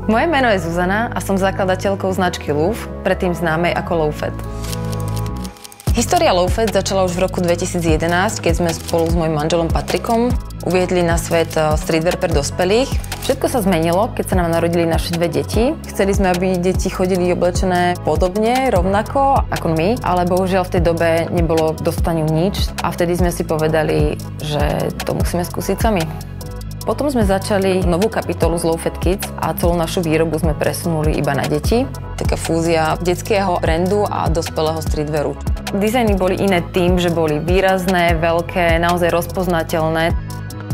Moje meno je Zuzana a som zakladateľkou značky Loof, predtým známej ako Loufet. História Loufet začala už v roku 2011, keď sme spolu s mojím manželom Patrikom uviedli na svet streetwear pre dospelých. Všetko sa zmenilo, keď sa nám narodili naše dve deti. Chceli sme, aby deti chodili oblečené podobne, rovnako ako my, ale bohužiaľ v tej dobe nebolo k dostaniu nič a vtedy sme si povedali, že to musíme skúsiť sami. Potom sme začali novú kapitolu z Loufet Kids a celú našu výrobu sme presunuli iba na deti. Taká fúzia detského brandu a dospelého streetwearu. Dizajny boli iné tým, že boli výrazné, veľké, naozaj rozpoznateľné.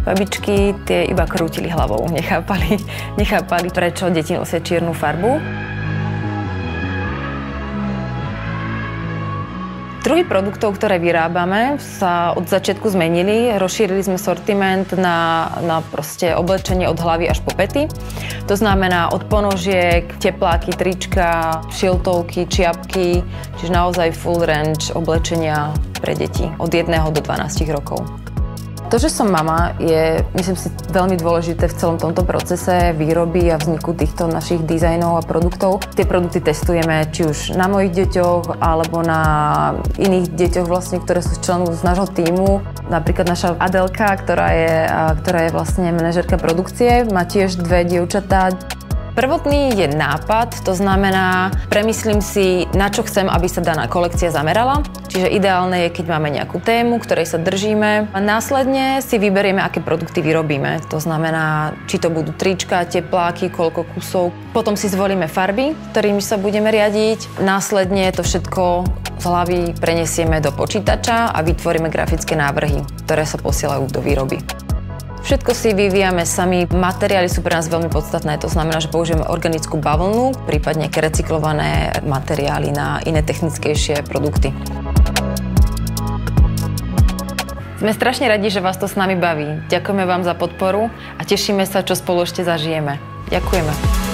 Babičky tie iba krútili hlavou, nechápali, prečo deti nosia čiernu farbu. Druhy produktov, ktoré vyrábame, sa od začiatku zmenili. Rozšírili sme sortiment na proste oblečenie od hlavy až po päty. To znamená od ponožiek, tepláky, trička, šiltovky, čiapky, čiže naozaj full range oblečenia pre deti od 1 do 12 rokov. To, že som mama, je, myslím si, veľmi dôležité v celom tomto procese výroby a vzniku týchto našich dizajnov a produktov. Tie produkty testujeme či už na mojich deťoch, alebo na iných deťoch, vlastne, ktoré sú členov z nášho tímu. Napríklad naša Adelka, ktorá je vlastne manažérka produkcie, má tiež dve dievčatá. Prvotný je nápad, to znamená, premyslím si, na čo chcem, aby sa daná kolekcia zamerala. Čiže ideálne je, keď máme nejakú tému, ktorej sa držíme. A následne si vyberieme, aké produkty vyrobíme. To znamená, či to budú trička, tepláky, koľko kusov. Potom si zvolíme farby, ktorými sa budeme riadiť. Následne to všetko z hlavy prenesieme do počítača a vytvoríme grafické návrhy, ktoré sa posielajú do výroby. Všetko si vyvíjame sami, materiály sú pre nás veľmi podstatné, to znamená, že použijeme organickú bavlnu, prípadne recyklované materiály na iné technickejšie produkty. Sme strašne radi, že vás to s nami baví. Ďakujeme vám za podporu a tešíme sa, čo spolu ešte zažijeme. Ďakujeme.